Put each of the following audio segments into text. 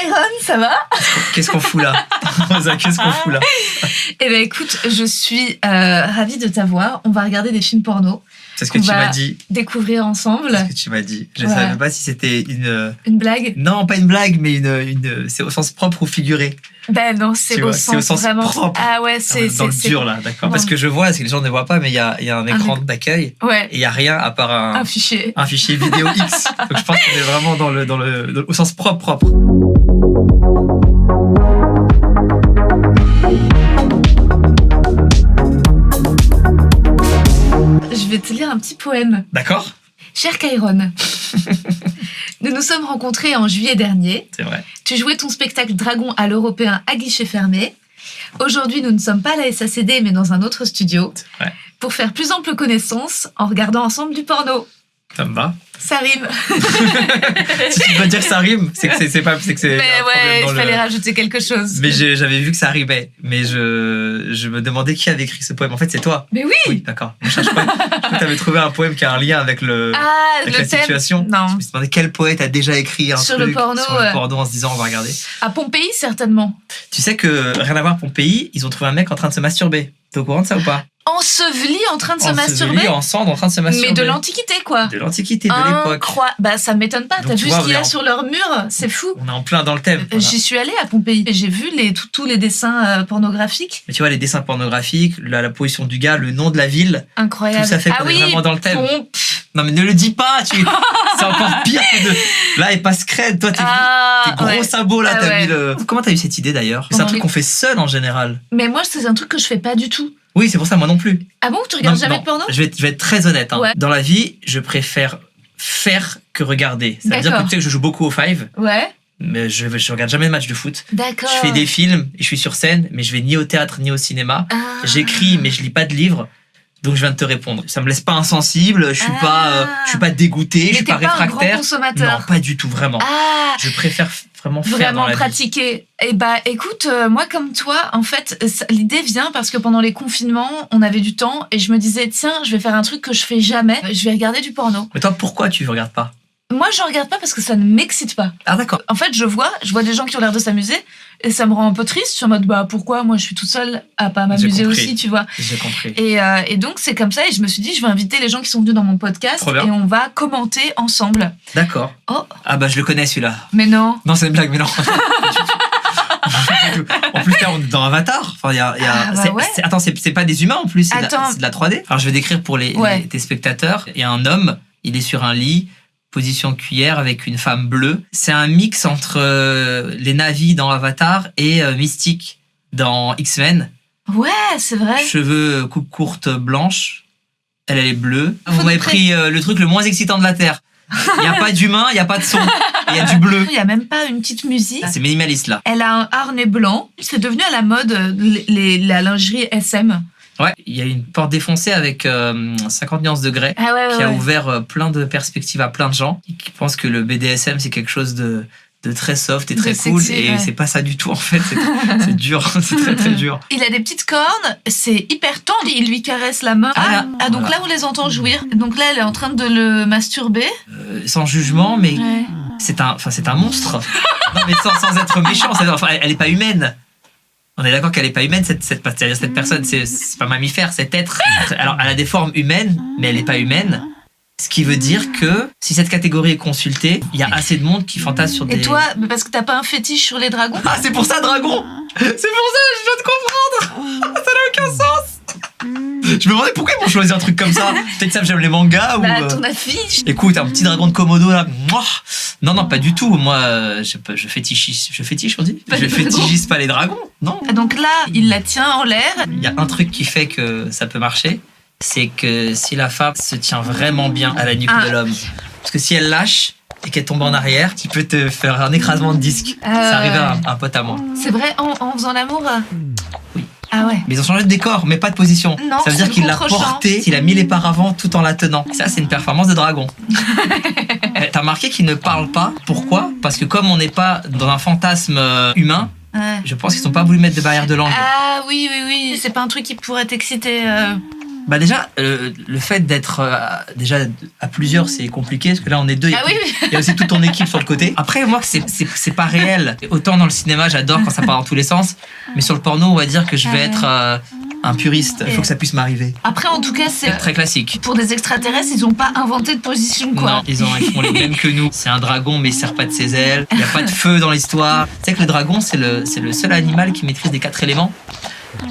Kairon, ça va? Qu'est-ce qu'on fout là? Qu'est-ce qu'on fout là? Eh ben écoute, je suis ravie de t'avoir. On va regarder des films porno. C'est ce que tu m'as dit. Découvrir ensemble. C'est ce que tu m'as dit. Je ne savais même pas si c'était une blague. Non, pas une blague, mais c'est au sens propre ou figuré. Ben non, c'est au sens vraiment propre. Ah ouais, c'est dans le dur là, d'accord. Parce que je vois, parce que les gens ne voient pas, mais il y a un écran d'accueil. Ouais. Et il y a rien à part un fichier vidéo X. Donc je pense qu'on est vraiment au sens propre. Je vais te lire un petit poème. D'accord. Cher Kairon, nous nous sommes rencontrés en juillet dernier. C'est vrai. Tu jouais ton spectacle Dragon à l'Européen à guichet fermé. Aujourd'hui, nous ne sommes pas à la SACD, mais dans un autre studio. C'est vrai. Pour faire plus ample connaissance en regardant ensemble du porno. Ça me va. Ça rime. Si tu dois dire ça rime, c'est que c'est pas. C'est mais ouais, il fallait rajouter quelque chose. Mais j'avais vu que ça rimait. Mais je me demandais qui avait écrit ce poème. En fait, c'est toi. Mais oui. Oui, d'accord. Je cherche pas. Je crois que tu avais trouvé un poème qui a un lien avec la thème. situation. Non. Je me suis demandé quel poète a déjà écrit un sur truc le porno, sur le porno en se disant on va regarder. À Pompéi, certainement. Tu sais que rien à voir Pompéi, ils ont trouvé un mec en train de se masturber. T'es au courant de ça ou pas? Enseveli en train de se masturber. Enseveli en cendre en train de se masturber. Mais de l'Antiquité, quoi. De l'Antiquité, de l'époque. Bah, ça m'étonne pas. Donc, t'as vu ce qu'il y a sur leur mur? C'est fou. On est en plein dans le thème. Voilà. J'y suis allée à Pompéi. J'ai vu tous les dessins pornographiques. Mais tu vois, les dessins pornographiques, la position du gars, le nom de la ville. Incroyable. Tout ça fait qu'on est vraiment dans le thème. Non, mais ne le dis pas. C'est encore pire que de... Là, elle passe crête. Toi, tes gros sabots, là, t'as mis le... Comment t'as eu cette idée, d'ailleurs? C'est un truc qu'on fait seul, en général. Mais moi, c'est un truc que je fais pas du tout. Oui, c'est pour ça, moi non plus. Ah bon, tu regardes jamais de porno? Je vais être très honnête. Hein. Ouais. Dans la vie, je préfère faire que regarder. Ça veut dire que tu sais que je joue beaucoup au Five. Ouais. Mais je regarde jamais de match de foot. D'accord. Je fais des films et je suis sur scène, mais je vais ni au théâtre ni au cinéma. J'écris, mais je lis pas de livres. Donc je viens de te répondre. Ça me laisse pas insensible. Je suis pas dégoûté. Je suis pas réfractaire. Un grand consommateur. Non, pas du tout, vraiment. Je préfère vraiment faire dans la pratiquer. Vie. Et bah écoute, moi comme toi, en fait, l'idée vient parce que pendant les confinements, on avait du temps et je me disais tiens, je vais faire un truc que je fais jamais. Je vais regarder du porno. Mais toi, pourquoi tu regardes pas? Moi, je regarde pas parce que ça ne m'excite pas. Ah d'accord. En fait, je vois des gens qui ont l'air de s'amuser et ça me rend un peu triste. Je suis en mode pourquoi moi je suis toute seule à pas m'amuser aussi, tu vois. J'ai compris. Et donc c'est comme ça et je me suis dit je vais inviter les gens qui sont venus dans mon podcast et on va commenter ensemble. D'accord. Oh. Ah bah je le connais celui-là. Mais non. Non, c'est une blague, mais non. En plus là on est dans Avatar. Enfin attends, c'est pas des humains en plus, c'est de la 3D. Alors je vais décrire pour tes spectateurs. Il y a un homme, il est sur un lit. Position cuillère avec une femme bleue. C'est un mix entre les Na'vi dans Avatar et Mystique dans X-Men. Ouais, c'est vrai. Cheveux coupe courte blanche. Elle est bleue. Vous m'avez pris le truc le moins excitant de la Terre. Il n'y a pas d'humain, il n'y a pas de son. Il y a du bleu. Il n'y a même pas une petite musique. C'est minimaliste là. Elle a un harnais blanc. C'est devenu à la mode la lingerie SM. Ouais, il y a une porte défoncée avec 50 nuances de grès qui a ouvert plein de perspectives à plein de gens qui pensent que le BDSM c'est quelque chose de très soft et très cool et c'est pas ça du tout en fait, c'est dur, c'est très très dur. Il a des petites cornes, c'est hyper tendre, il lui caresse la main. Donc là on les entend jouir. Donc là elle est en train de le masturber. Sans jugement mais c'est un monstre. Non mais sans être méchant, elle est pas humaine. On est d'accord qu'elle est pas humaine, cette personne, c'est pas mammifère, cet être. Alors, elle a des formes humaines, mais elle est pas humaine. Ce qui veut dire que si cette catégorie est consultée, il y a assez de monde qui fantasme sur des... Et toi, parce que t'as pas un fétiche sur les dragons? Ah, c'est pour ça, dragon! C'est pour ça, je viens de comprendre! Ça n'a aucun sens! Je me demandais pourquoi ils m'ont choisi un truc comme ça. Peut-être ça, j'aime les mangas ou... ton affiche. Écoute, un petit dragon de Komodo là. Non, pas du tout. Moi, je fétichise, on dit. Je fétichise pas les dragons, non. Donc là, il la tient en l'air. Il y a un truc qui fait que ça peut marcher, c'est que si la femme se tient vraiment bien à la nuque de l'homme. Parce que si elle lâche et qu'elle tombe en arrière, tu peux te faire un écrasement de disque. Ça arrivait à un pote à moi. C'est vrai, en faisant l'amour? Oui. Ah ouais. Mais ils ont changé de décor, mais pas de position. Non, ça veut dire qu'il l'a porté, il a mis les paravents tout en la tenant. Ça, c'est une performance de dragon. T'as remarqué qu'il ne parle pas. Pourquoi? Parce que comme on n'est pas dans un fantasme humain, je pense qu'ils n'ont pas voulu mettre de barrière de langue. Ah oui. C'est pas un truc qui pourrait t'exciter. Bah déjà, le fait d'être déjà à plusieurs, c'est compliqué parce que là on est deux. Ah oui. Il y a aussi toute ton équipe sur le côté. Après, moi, c'est pas réel. Autant dans le cinéma, j'adore quand ça part dans tous les sens, mais sur le porno, on va dire que je vais être un puriste. Il faut que ça puisse m'arriver. Après, en tout cas, c'est Très classique. pour des extraterrestres, ils ont pas inventé de position, quoi. Non, ils font les mêmes que nous. C'est un dragon, mais il sert pas de ses ailes. Il y a pas de feu dans l'histoire. Tu sais que le dragon, c'est le seul animal qui maîtrise les 4 éléments.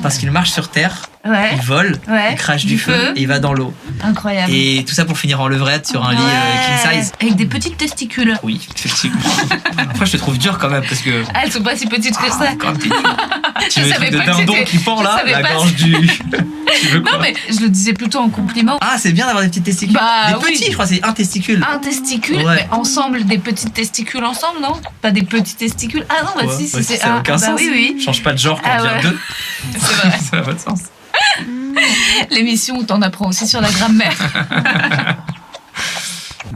Parce qu'il marche sur terre, Ouais. il vole, Ouais. il crache du feu et il va dans l'eau. Incroyable. Et tout ça pour finir en levrette sur un lit king size. Avec des petites testicules. Oui, effectivement. Après, je te trouve dur quand même parce que. Ah, elles sont pas si petites que ça. Quand même, t'es dur. Tu Je veux le savais truc de pas que dindon c'était- qui pend je là, savais la pas gorge du. Tu veux quoi? Non, mais je le disais plutôt en compliment. Ah, c'est bien d'avoir des petits testicules. Bah, des oui. petits, je crois, c'est un testicule. Un testicule, Ouais. mais ensemble, des petites testicules ensemble, non? Pas des petits testicules. Ah non, bah Ouais, si, ouais, c'est ça n'a aucun bah sens. oui. Change pas de genre quand Ah on ouais. vient deux. C'est vrai. Ça n'a pas de sens. L'émission où t'en apprends aussi sur la grammaire.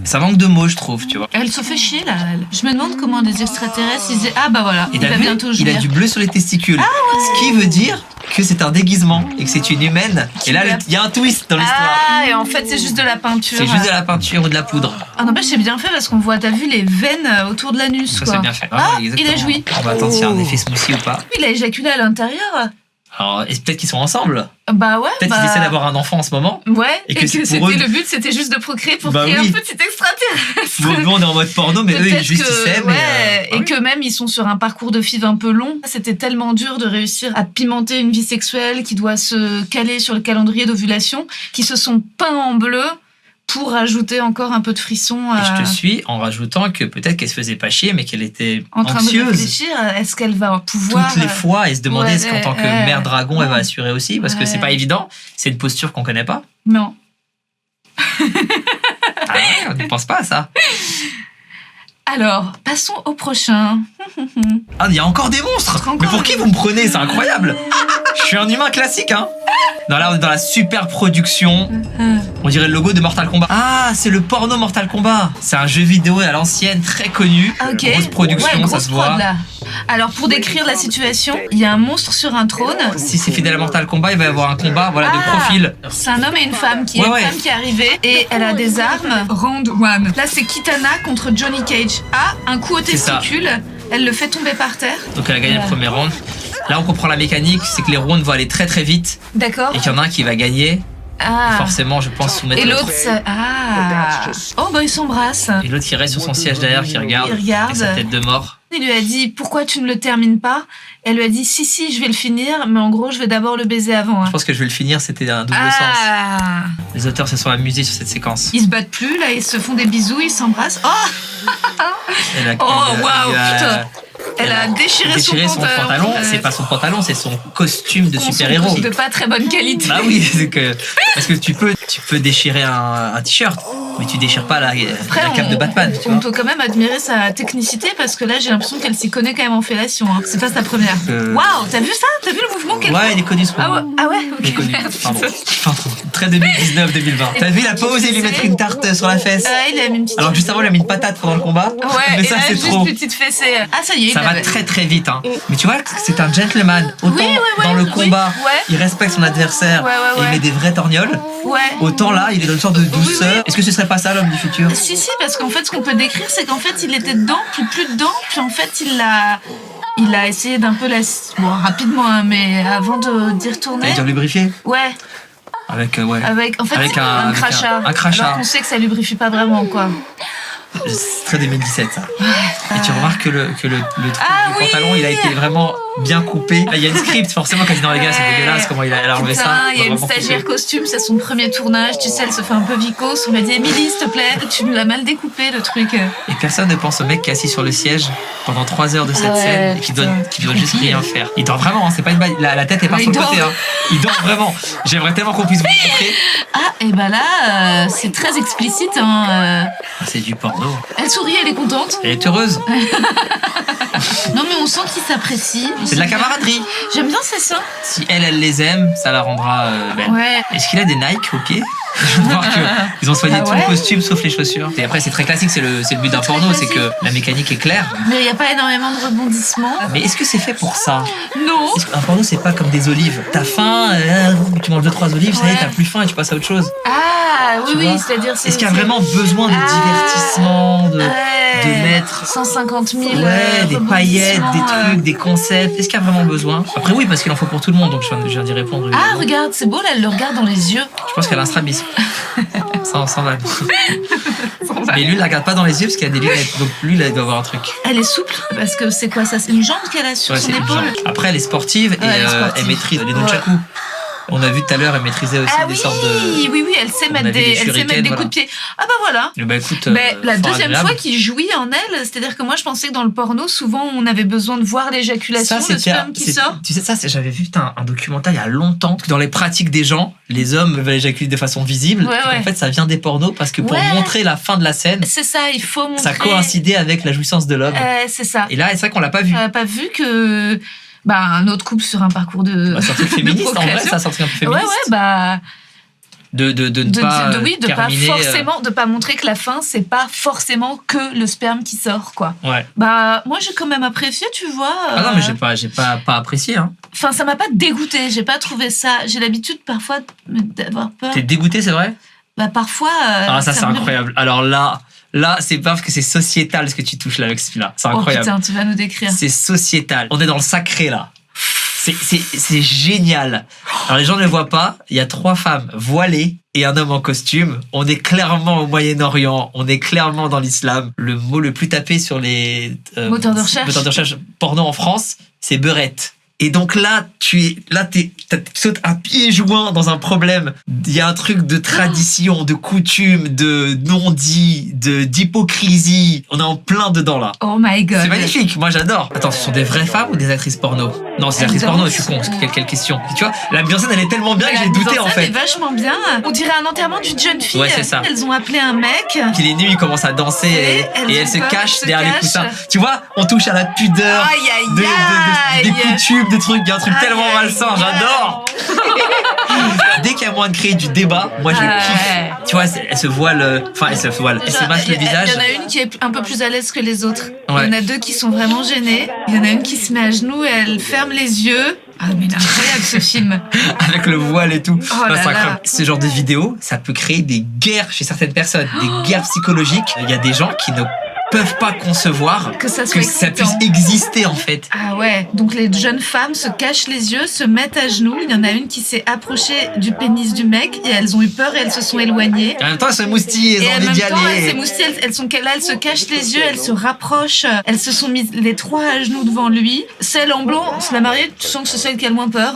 Ça manque de mots, je trouve, tu vois. Elle se fait chier là. Elle. Je me demande comment des extraterrestres ils disaient ah bah voilà, Et il t'as va vu, bientôt il jouer. a du bleu sur les testicules. Ce qui veut dire que c'est un déguisement et que c'est une humaine. Et là, il y a un twist dans l'histoire. Ah et en fait c'est juste de la peinture. C'est juste de la peinture ou de la poudre. Ah non bah c'est bien fait parce qu'on voit t'as vu les veines autour de l'anus Ça, quoi. c'est bien fait. Ah Ouais, il a exactement. joui. On va attendre s'il y a un effet smoothie ou pas. Il a éjaculé à l'intérieur. Alors, et peut-être qu'ils sont ensemble. Bah ouais. Peut-être qu'ils essaient d'avoir un enfant en ce moment. Ouais. et Et que que c'est c'était pour eux. le but c'était juste de procréer pour Bah créer oui. un petit extraterrestre. Nous, on est en mode porno, mais eux, Peut-être juste que- ils s'aiment. ouais, et et que même ils sont sur un parcours de FIV un peu long. C'était tellement dur de réussir à pimenter une vie sexuelle qui doit se caler sur le calendrier d'ovulation, qu'ils se sont peints en bleu pour ajouter encore un peu de frisson. Et je te suis en rajoutant que peut-être qu'elle se faisait pas chier, mais qu'elle était en train de anxieuse réfléchir, est-ce qu'elle va pouvoir toutes les fois et se demander ouais, est-ce qu'en tant que ouais. mère dragon, elle va assurer aussi, parce que Ouais. c'est pas évident. C'est une posture qu'on connaît pas. Non. Ah ouais, on ne pense pas à ça. Alors, passons au prochain. Ah, il y a encore des monstres. Encore Mais pour qui des- vous me prenez? C'est incroyable. Je suis un humain classique, hein. Non, là, on est dans la super production. On dirait le logo de Mortal Kombat. Ah, c'est le porno Mortal Kombat. C'est un jeu vidéo à l'ancienne, très connu. Ok. Grosse production, Ouais, ça grosse se voit. prod, là. Alors, pour décrire la situation, il y a un monstre sur un trône. Si c'est fidèle à Mortal Kombat, il va y avoir un combat voilà, de Ah. profil. C'est un homme et une femme qui est Ouais, une ouais. femme qui est arrivée et elle a des armes. Round one. Là, c'est Kitana contre Johnny Cage. Ah, un coup au C'est ça. testicule. Elle le fait tomber par terre. Donc elle a gagné le premier round. Là, on comprend la mécanique, c'est que les rounds vont aller très très vite D'accord. et qu'il y en a un qui va gagner. Ah. Forcément, je pense, soumettre Et l'autre. l'autre, ah. Oh, bah, ils s'embrassent. Et l'autre qui reste sur son siège derrière, qui regarde, Il regarde. avec sa tête de mort. Il lui a dit pourquoi tu ne le termines pas. Elle lui a dit si je vais le finir, mais en gros je vais d'abord le baiser avant. hein. Je pense que je vais le finir, c'était un double sens. Ah. Les auteurs se sont amusés sur cette séquence. Ils se battent plus là, ils se font des bisous, ils s'embrassent. Oh, Elle a- oh elle a- waouh, elle a- putain. Elle a déchiré son pantalon. C'est pas son pantalon, c'est son costume de super-héros. De pas très bonne qualité. Bah oui, c'est que parce que tu peux déchirer un t-shirt, mais tu déchires pas la cape de Batman, tu on vois. peut quand même admirer sa technicité parce que là j'ai l'impression qu'elle s'y connaît quand même en fellation. Hein. C'est pas sa première. Waouh, t'as vu ça? T'as vu le mouvement qu'elle Ouais, fait? il est connu ce Ah ouais, moment. ah ouais, Il est ok. connu. Merde, Pardon. putain. Très 2019-2020. T'as vu la pause et lui mettre une tarte sur la fesse? Il a mis une petite. Alors que juste avant, il a mis une patate pendant le combat. Ouais, Mais et ça, là, c'est juste trop. une petite fessée. Ah, ça y est, Ça il va l'avait. très très vite, hein. Mais tu vois, c'est un gentleman. Autant Oui, dans le oui, combat, ouais. il respecte son adversaire Ouais, et il ouais. met des vraies torgnoles. Ouais. Autant là, il est dans une sorte de douceur. oui. Est-ce que ce serait pas ça l'homme du futur? Si, parce qu'en fait, ce qu'on peut décrire, c'est qu'en fait, il était dedans, puis plus dedans, puis en fait, il a essayé d'un peu la. Bon, rapidement, hein, mais avant d'y retourner. T'allais dire lubrifier? Ouais, Avec, ouais. avec. En fait, Avec c'est un avec crachat. un crachat. Alors qu'on sait que ça lubrifie pas vraiment, quoi. C'est très 2017 ça. Et tu remarques que le Ah oui pantalon il a été vraiment bien coupé. Là, il y a une script forcément quand il dit non les gars c'est dégueulasse comment elle a enlevé ça. Putain, il y a une Vraiment coupé. stagiaire costume, c'est son premier tournage, tu sais, elle se fait un peu vicose. On lui a dit, Émilie, s'il te plaît, tu nous l'as mal découpé le truc. Et personne ne pense au mec qui est assis sur le siège pendant 3 heures de cette Ah ouais, scène et qui doit juste rien faire. Il dort vraiment, hein, c'est pas une balle. La tête est pas Ouais, sur le il côté. dort. Hein. Il dort vraiment. J'aimerais tellement qu'on puisse vous le montrer. Ah, et bah là, c'est très explicite. Hein, C'est du porno. Elle sourit, elle est contente. Elle est heureuse. Non, mais on sent qu'ils s'apprécient. C'est de la camaraderie. J'aime bien ces seins. Si elle les aime, ça la rendra belle. Ouais. Est-ce qu'il a des Nike au pied? Je viens de voir qu'ils ont soigné Ah tout ouais le costume sauf les chaussures. Et après, c'est très classique, c'est le but d'un Très porno, c'est classique. que la mécanique est claire. Mais il n'y a pas énormément de rebondissements. Mais est-ce que c'est fait pour ça? Non. Est-ce qu'un porno, c'est pas comme des olives? T'as faim, tu manges 2-3 olives, ça y est, Ouais. t'as plus faim et tu passes à autre chose. Ah, oui, Tu oui, vois c'est-à-dire... Est-ce qu'il y a vraiment besoin de divertissement, de mettre 150 000 des paillettes, des rebondissements, trucs, des concepts? Est-ce qu'il y a vraiment besoin? Après, oui, parce qu'il en faut pour tout le monde, donc je viens d'y répondre. Ah, regarde, c'est beau, là, elle le regarde dans les yeux. Je pense qu'elle a un strabisme. Ça, on s'en va. Mais lui, il la regarde pas dans les yeux parce qu'il a des lunettes. Donc lui, là, il doit avoir un truc. Elle est souple, parce que c'est quoi ça? C'est une jambe qu'elle a sur Ouais, son c'est une épaule. jambe. Après, elle est sportive et elle est sportive. elle maîtrise les Ouais. nunchaku. On a vu tout à l'heure, elle maîtrisait aussi Ah des oui, sortes de. oui, elle sait On mettre avait des des, elle sait shurikens, mettre des voilà. coups de pied. Ah bah voilà. Bah écoute, Mais la fort deuxième agréable. fois qu'il jouit en elle, c'est-à-dire que moi je pensais que dans le porno, souvent on avait besoin de voir l'éjaculation, le sperme qui sort. Tu sais, ça, j'avais vu un documentaire il y a longtemps. Que dans les pratiques des gens, les hommes veulent éjaculer de façon visible. Ouais, ouais. En fait, ça vient des pornos parce que pour Ouais. montrer la fin de la scène, C'est ça, il faut montrer. ça coïncidait avec la jouissance de l'homme. C'est ça. Et là, c'est vrai qu'on l'a pas vu. On n'a pas vu que un autre couple sur un parcours de. Bah, c'est un truc féministe, en vrai, procréation. ça, c'est un truc un peu Ouais, féministe. bah. De ne pas de pas terminer, forcément, de pas montrer que la fin, c'est pas forcément que le sperme qui sort, quoi. Ouais. Bah, moi j'ai quand même apprécié, tu vois. Ah non, mais j'ai pas apprécié. Hein. Enfin, ça m'a pas dégoûté, j'ai pas trouvé ça. J'ai l'habitude parfois d'avoir peur. T'es dégoûté, c'est vrai? Bah, parfois. Ah, ça, c'est me- incroyable. Alors là, c'est pas parce que c'est sociétal ce que tu touches là avec celui-là. C'est Oh incroyable. putain, tu vas nous décrire. C'est sociétal. On est dans le sacré là. C'est génial. Alors les gens ne le voient pas. Il y a 3 femmes voilées et un homme en costume. On est clairement au Moyen-Orient. On est clairement dans l'islam. Le mot le plus tapé sur les Moteurs de recherche. porno en France, c'est beurette. Et donc là, tu sautes à pieds joints dans un problème. Il y a un truc de tradition, de coutume, de non-dit, d'hypocrisie. On est en plein dedans là. Oh my god. C'est magnifique, moi j'adore. Attends, ce sont des vraies femmes ou des actrices porno? Non, c'est des actrices porno, je suis con, quelle question. Tu vois, la mise en scène elle est tellement bien que j'ai douté en C'est fait. vachement bien. On dirait un enterrement d'une jeune fille. Ouais, c'est ça. Elles ont appelé un mec. Qu'il est nu, il commence à danser et elle se cache derrière les coussins. Tu vois, on touche à la pudeur Aïe, aïe, aïe. des coutumes, des trucs, il y a un truc tellement Aïe, malsain, aïe, j'adore. Dès qu'il y a moyen de créer du débat, moi je kiffe. Tu vois, elle se voile, elle se masse le visage. Il y en a une qui est un peu plus à l'aise que les autres. Ouais. Il y en a 2 qui sont vraiment gênées. Il y en a une qui se met à genoux et elle ferme les yeux. Ah, mais il est incroyable ce film. Avec le voile et tout. Oh Non, là c'est là. incroyable. Ce genre de vidéo, ça peut créer des guerres chez certaines personnes, des guerres psychologiques. Il y a des gens qui ne peuvent pas concevoir Que ça soit ça puisse excitant. exister en fait. Ah ouais, donc les jeunes femmes se cachent les yeux, se mettent à genoux. Il y en a une qui s'est approchée du pénis du mec et elles ont eu peur et elles se sont éloignées. Et en même temps, elles se moustillent, elles Et ont en envie même d'y temps, elles aller. s'émoustillent, elles sont là, elles se cachent les yeux, elles se rapprochent, elles se sont mises les 3 à genoux devant lui. Celle en blanc, c'est la mariée, tu sens que c'est celle qui a le moins peur.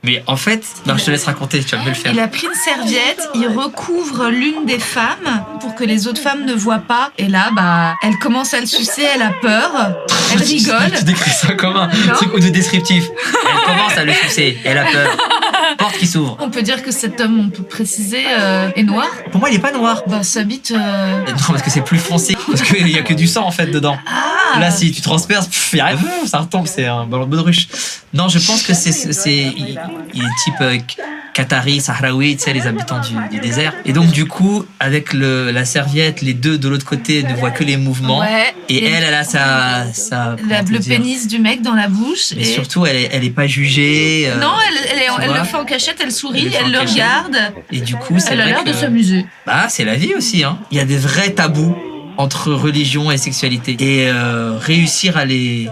Mais en fait, non, je te laisse raconter, tu vas mieux le faire. Il a pris une serviette, il recouvre l'une des femmes pour que les autres femmes ne voient pas. Et là, elle commence à le sucer, elle a peur, elle rigole. Tu décris ça comme un Non. truc de descriptif. Elle commence à le sucer, elle a peur. Porte qui s'ouvre. On peut dire que cet homme, on peut préciser, est noir. Pour moi, il est pas noir. Sa bite... Non, parce que c'est plus foncé. Parce qu'il y a que du sang en fait dedans. Ah. Là, si tu transperces, il y a rien, ça retombe, c'est un ballon de baudruche. Non, je pense que il est type Qatari, Sahraoui, tu sais, les habitants du désert. Et donc, du coup, avec la serviette, les 2 de l'autre côté ne voient que les mouvements. Ouais. Et elle a sa comment te le dire, pénis du mec dans la bouche. mais et... surtout, elle est pas jugée. Non, elle vois. le fait en cachette, elle sourit, Elle le fait elle en le cachette. regarde. Et du coup, c'est Elle a vrai l'air que de s'amuser. bah, c'est la vie aussi. Hein. Il y a des vrais tabous entre religion et sexualité. Et réussir à les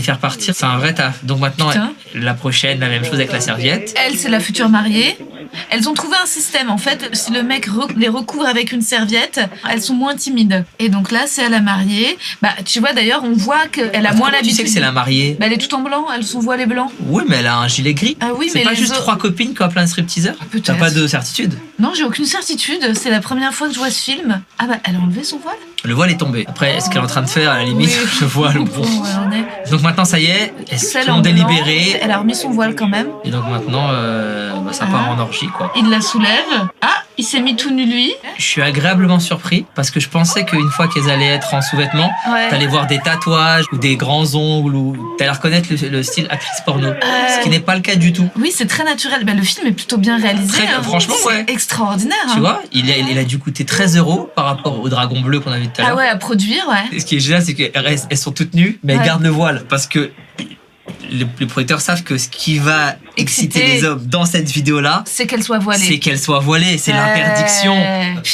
faire partir, c'est un vrai taf. Donc maintenant, Putain. la prochaine, la même chose avec la serviette. Elle, c'est la future mariée. Elles ont trouvé un système. En fait, si le mec les recouvre avec une serviette, elles sont moins timides. Et donc là, c'est à la mariée. Tu vois, d'ailleurs, on voit qu'elle a moins Tu l'habitude. sais que c'est la mariée. Elle est tout en blanc, elles sont voilées blanc. Oui, mais elle a un gilet gris. Ah oui, c'est mais pas les juste autres- 3 copines qui ont plein de stripteaseurs. Peut-être. T'as pas de certitude. Non, j'ai aucune certitude. C'est la première fois que je vois ce film. Ah elle a enlevé son voile. Le voile est tombé. Après, ce qu'elle est en train de faire, à la limite, Oui. je vois le bon. Bon, elle en est. Donc maintenant, ça y est, tout Celle le en monde est blanc, libéré. Elle a remis son voile quand même. Et donc maintenant, ça part en orgie. chirurgie, quoi. Il la soulève. Ah, il s'est mis tout nu lui. Je suis agréablement surpris parce que je pensais qu'une fois qu'elles allaient être en sous-vêtements, Ouais. t'allais voir des tatouages ou des grands ongles ou t'allais reconnaître le style actrice porno. Ce qui n'est pas le cas du tout. Oui, c'est très naturel. Ben, le film est plutôt bien réalisé. Très- franchement, c'est ouais. extraordinaire. Tu vois, il a dû coûter 13 € par rapport au dragon bleu qu'on a vu tout à Ah l'heure. ouais, à produire, ouais. Et ce qui est génial, c'est qu'elles sont toutes nues, mais elles Ouais. gardent le voile parce que les producteurs savent que ce qui va exciter Exciter. les hommes dans cette vidéo-là, C'est qu'elle soit voilée. c'est qu'elle soit voilée, c'est l'interdiction.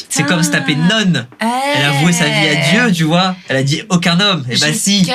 C'est comme se taper une nonne. Elle a avoué sa vie à Dieu, tu vois. Elle a dit aucun homme. Et bah si.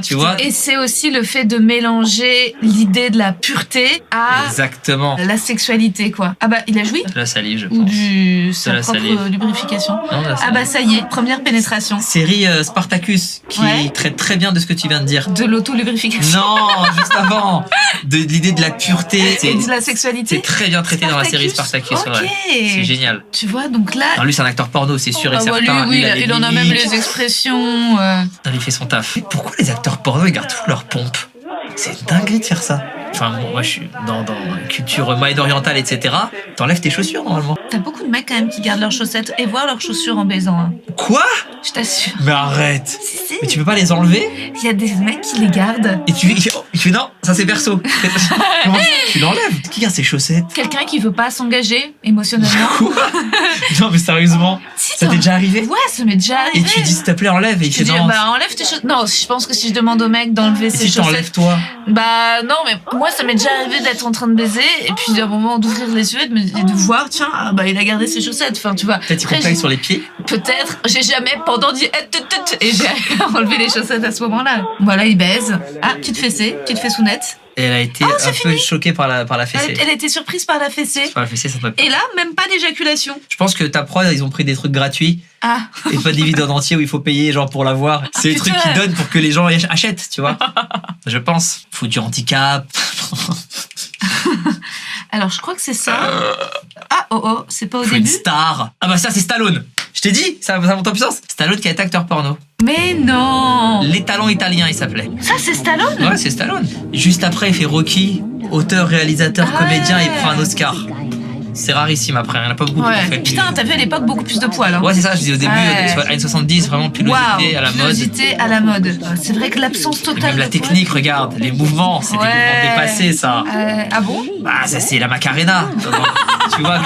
Tu vois. Et c'est aussi le fait de mélanger l'idée de la pureté à Exactement. la sexualité, quoi. Ah bah, il a joui De la salive, je ou pense. sa la propre salive. lubrification. Non, de la Ah salive. bah ça y est, première pénétration. Série Spartacus qui Ouais. traite très bien de ce que tu viens de dire. De l'auto-lubrification. Non, juste avant. De l'idée de la pureté. Et de la sexualité. C'est très bien traité dans la série Spartacus. Ok. Ouais. C'est génial. Tu vois, donc là... Alors lui, c'est un acteur porno, c'est sûr et Ah ouais, certain. lui, oui, a les il en a même mimiques. les expressions. Il fait son taf. Mais pourquoi les acteurs porno ils gardent toute leur pompe? C'est dingue de faire ça. Enfin, bon, moi je suis dans la culture moyen-orientale, etc. T'enlèves tes chaussures normalement. T'as beaucoup de mecs quand même qui gardent leurs chaussettes et voient leurs chaussures en baisant. Hein. Quoi? Je t'assure. Mais arrête. Si, si. Mais tu peux pas les enlever? Il y a des mecs qui les gardent. Et il fait non, ça c'est perso. Comment ça, tu l'enlèves? Qui garde ses chaussettes? Quelqu'un qui veut pas s'engager émotionnellement. Non mais sérieusement, Si, ça t'est déjà arrivé? Ouais, ça m'est déjà arrivé. Et tu dis s'il te plaît enlève et il Tu fait dis, non. bah enlève tes chaussettes. Non, je pense que si je demande au mec d'enlever Et ses si t'enlèves chaussettes. toi? Bah non, mais moi ça m'est déjà arrivé d'être en train de baiser et puis à un moment d'ouvrir les yeux et de voir, tiens, ah, bah il a gardé ses chaussettes. Enfin, tu vois. Peut-être il Après, contacte sur les pieds. Peut-être, j'ai jamais pendant dit et j'ai enlevé les chaussettes à ce moment-là. Voilà, il baise. Ah, petite fessée, petite fessounette. Et elle a été c'est un peu choquée par la fessée. Elle était surprise par la fessée. Par la fessée, ça doit être- Et là, même pas d'éjaculation. Je pense que ta prod, ils ont pris des trucs gratuits Ah, et pas des vidéos entiers où il faut payer genre pour l'avoir. C'est des trucs putain. qu'ils donnent pour que les gens achètent, tu vois. Je pense. Faut du handicap. alors je crois que c'est ça. Ah, oh, c'est pas au Faut une début. star. Ah bah ça c'est Stallone. Je t'ai dit, ça monte en puissance. Stallone qui a été acteur porno. Mais non. Les talents italiens, il s'appelait. Ça, c'est Stallone. Ouais, c'est Stallone. Juste après, il fait Rocky, auteur, réalisateur, Ah comédien, ouais. il prend un Oscar. C'est rarissime après, il n'y en a pas beaucoup qui ont fait. Ouais. Putain, t'as vu à l'époque beaucoup plus de poils. Hein. Ouais, c'est ça, je disais au début, Ouais. années 70, vraiment pilosité à la mode. pilosité à la mode. C'est vrai que l'absence Et totale même la de technique, regarde, les mouvements, c'est des Ouais. mouvements dépassés, ça. poils. Ah bon? Bah, ça, c'est la Macarena. tu vois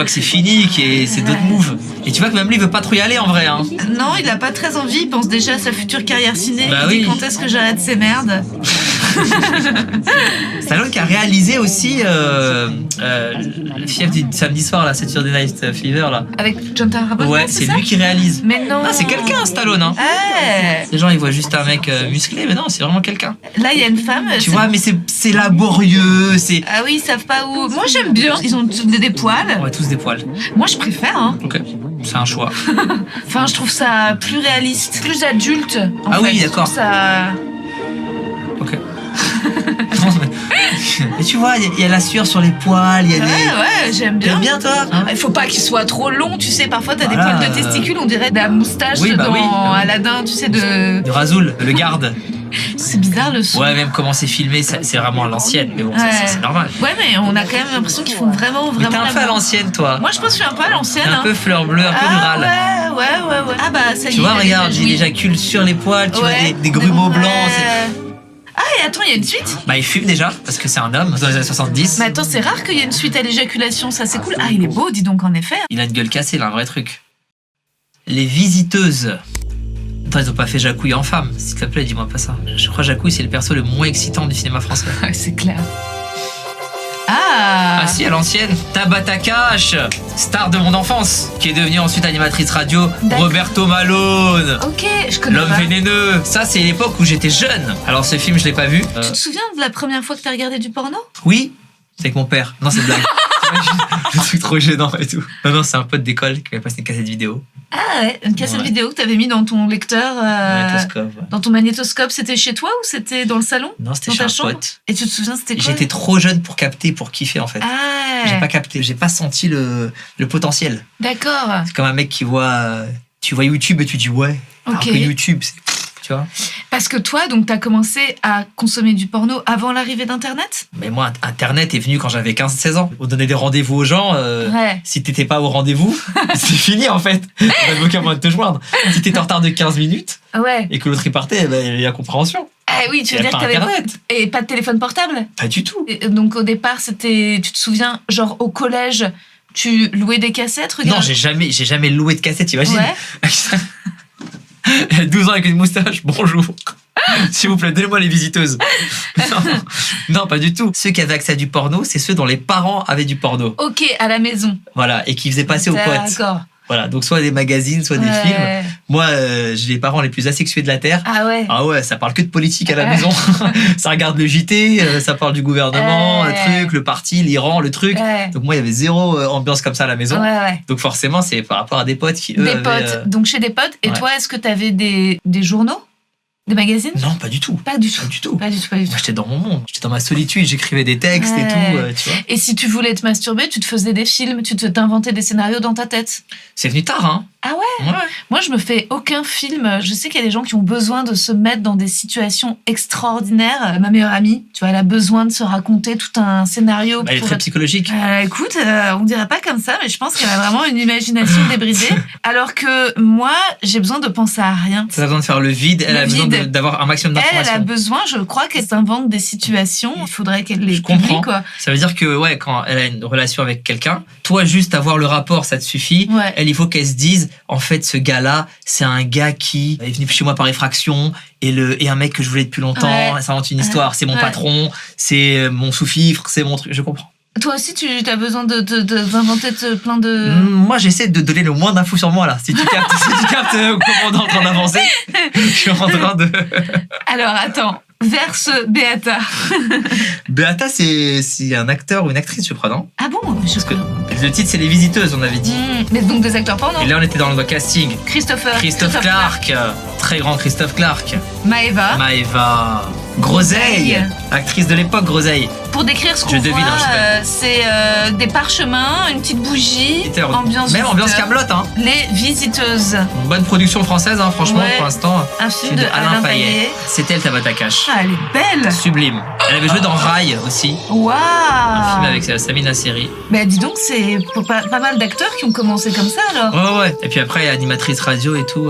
que c'est fini, que c'est d'autres moves. Et tu vois que même lui, il veut pas trop y aller en vrai. Hein. Non, il a pas très envie. Il pense déjà à sa future carrière ciné. Bah il dit oui. quand est-ce que j'arrête ces merdes? Stallone qui a réalisé aussi le fief du samedi soir, là, Saturday Night Fever, là. Avec John Travolta. Ouais, c'est lui qui réalise. Mais non. Ah, c'est quelqu'un, Stallone, hein. Ouais. Les gens, ils voient juste un mec musclé, mais non, c'est vraiment quelqu'un. Là, il y a une femme. Tu vois, mais c'est laborieux, c'est... Ah oui, ils savent pas où. Moi, j'aime bien. Ils ont tous des poils. On a tous des poils. Moi, je préfère. Hein. Ok, c'est un choix. Enfin, je trouve ça plus réaliste, plus adulte. En Ah fait. oui, Je trouve d'accord. Ça... Ok. Non, mais tu vois, il y a la sueur sur les poils, il y a des... Ouais, j'aime bien. T'aimes bien, toi hein? Il faut pas qu'il soit trop long, tu sais. Parfois, t'as Voilà, des poils de testicules, on dirait de la moustache Oui, bah dans oui. Aladdin, tu sais, de. De Rasoul, le garde. C'est bizarre le son. Ouais, même comment c'est filmé, c'est vraiment à l'ancienne. Mais bon, ça, Ouais. c'est normal. Ouais, mais on a quand même l'impression qu'ils font vraiment. Mais t'es un la peu à même. l'ancienne, toi. Moi, je pense que je suis un peu à l'ancienne. T'es un hein. peu fleur bleue, un peu Ah, rural. ouais. Ah, bah, ça y est. Tu vois, il a regarde, déjà il joui. éjacule sur les poils, tu vois, Ouais. des grumeaux blancs. Ouais. Ah, et attends, il y a une suite? Bah, il fume déjà, parce que c'est un homme, dans les années 70. Mais attends, c'est rare qu'il y ait une suite à l'éjaculation, ça c'est cool. Ah, il est beau, dis donc, en effet. Il a une gueule cassée, il a un vrai truc. Les visiteuses. Attends, ils ont pas fait Jacouille en femme, s'il te plaît, dis-moi pas ça. Je crois que Jacouille, c'est le perso le moins excitant du cinéma français. Ouais, c'est clair. Ah, Ah si, à l'ancienne, Tabata Cash, star de mon enfance, qui est devenue ensuite animatrice radio, D'accord. Roberto Malone, Ok, je connais L'homme pas. vénéneux. Ça, c'est l'époque où j'étais jeune. Alors ce film, je l'ai pas vu. Tu te souviens de la première fois que t'as regardé du porno? Oui, c'est avec mon père. Non, c'est une blague. Le truc trop gênant et tout. Non, c'est un pote d'école qui m'a passé une cassette vidéo. Ah ouais, une cassette Ouais. vidéo que t'avais mis dans ton lecteur, Magnétoscope. dans ton magnétoscope. C'était chez toi ou c'était dans le salon? Non, c'était Dans chez ta un chambre? pote. Et tu te souviens, c'était quoi? J'étais trop jeune pour capter, pour kiffer en fait. Ah, J'ai pas capté, j'ai pas senti le potentiel. d'accord. C'est comme un mec qui voit, tu vois YouTube et tu dis ouais. Alors Ok. que YouTube, c'est, tu vois. Parce que toi, donc, t'as commencé à consommer du porno avant l'arrivée d'Internet ? Mais moi, Internet est venu quand j'avais 15-16 ans. On donnait des rendez-vous aux gens. Ouais. Si t'étais pas au rendez-vous, c'est fini en fait. On avait aucun moyen de te joindre. Si t'étais en retard de 15 minutes Ouais. et que l'autre y partait, il y a compréhension. Ah oui, tu Il veux y a dire pas que t'avais Internet. Et pas de téléphone portable ? Pas du tout. Et donc au départ, c'était, tu te souviens, genre au collège, tu louais des cassettes, Non, regarde. j'ai jamais loué de cassette, t'imagines ? Ouais. Elle a 12 ans avec une moustache, bonjour. S'il vous plaît, donnez-moi les visiteuses. Non, pas du tout. Ceux qui avaient accès à du porno, c'est ceux dont les parents avaient du porno. Ok, à la maison. Voilà, et qui faisaient passer aux potes. D'accord. Voilà, donc soit des magazines, soit des films. Moi, j'ai les parents les plus asexués de la Terre. Ah ouais. Ah ouais, ça parle que de politique à la maison. Ça regarde le JT, ça parle du gouvernement, le truc, le parti, l'Iran, le truc. Ouais. Donc moi, il y avait zéro ambiance comme ça à la maison. Ouais. Donc forcément, c'est par rapport à des potes qui, eux, Des avaient, potes. Donc chez des potes. Et ouais. toi, est-ce que t'avais des journaux ? Des magazines ? Non, pas du tout. Pas du tout. Pas du tout. Pas du tout, pas du tout. Moi, j'étais dans mon monde. J'étais dans ma solitude. J'écrivais des textes et Ouais. tout, tu vois. Et si tu voulais te masturber, tu te faisais des films, t'inventais des scénarios dans ta tête. C'est venu tard, hein. Ah ouais ? Ouais. Moi, je me fais aucun film. Je sais qu'il y a des gens qui ont besoin de se mettre dans des situations extraordinaires. Ma meilleure amie, tu vois, elle a besoin de se raconter tout un scénario. Elle est très psychologique. Écoute, on dirait pas comme ça, mais je pense qu'elle a vraiment une imagination débridée. Alors que moi, j'ai besoin de penser à rien. Ça a besoin de faire le vide. Elle Le a besoin vide. d'avoir un maximum Elle a d'informations. besoin, je crois qu'elle s'invente des situations. Il faudrait qu'elle les Je comprends. publie, quoi. Ça veut dire que, ouais, quand elle a une relation avec quelqu'un, toi, juste avoir le rapport, ça te suffit. Ouais. Elle, il faut qu'elle se dise, en fait, ce gars-là, c'est un gars qui est venu chez moi par effraction et un mec que je voulais depuis longtemps. Ouais. Ça invente une histoire. C'est mon Ouais. patron, c'est mon sous-fifre, c'est mon truc. Je comprends. Toi aussi, tu as besoin d'inventer plein de... Moi, j'essaie de donner le moins d'infos sur moi, là. Si tu captes, comment on est en train d'avancer, je suis en train de... Alors, attends. Verse Beata. Beata, c'est un acteur ou une actrice, je crois, non? Ah bon? Parce que le titre, c'est Les Visiteuses, on avait dit. Mais donc des acteurs porno. Et là, on était dans le casting. Christophe Clark, très grand Christophe Clark. Maëva. Groseille, actrice de l'époque, Groseille. Pour décrire ce qu'on Je devine, voit, hein, c'est des parchemins, une petite bougie, ambiance même ambiance Kaamelott, hein. Les Visiteuses. Une bonne production française, hein, franchement, Ouais. pour l'instant. Un film de Alain Payet. C'est elle, Tabata Cash. Ah, elle est belle. Sublime. Elle avait joué dans Rail aussi. Waouh. Un film avec Samina Seri. Bah dis donc, c'est pas mal d'acteurs qui ont commencé comme ça alors. Ouais. Et puis après, elle est animatrice radio et tout.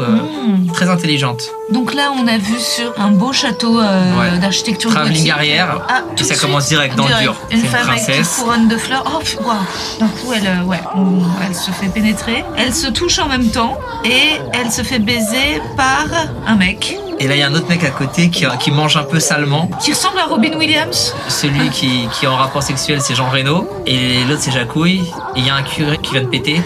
Très intelligente. Donc là, on a vu sur un beau château d'architecture Travelling gothique. arrière. Ah, Et tout ça de commence suite, direct dans le dur. Une C'est une femme avec une princesse. couronne de fleurs. Oh, waouh. D'un coup, elle se fait pénétrer. Elle se touche en même temps et elle se fait baiser par un mec Et là, il y a un autre mec à côté qui mange un peu salement. qui ressemble à Robin Williams. Celui qui est en rapport sexuel, c'est Jean Reno. Et l'autre, c'est Jacouille. Et il y a un curé qui vient de péter.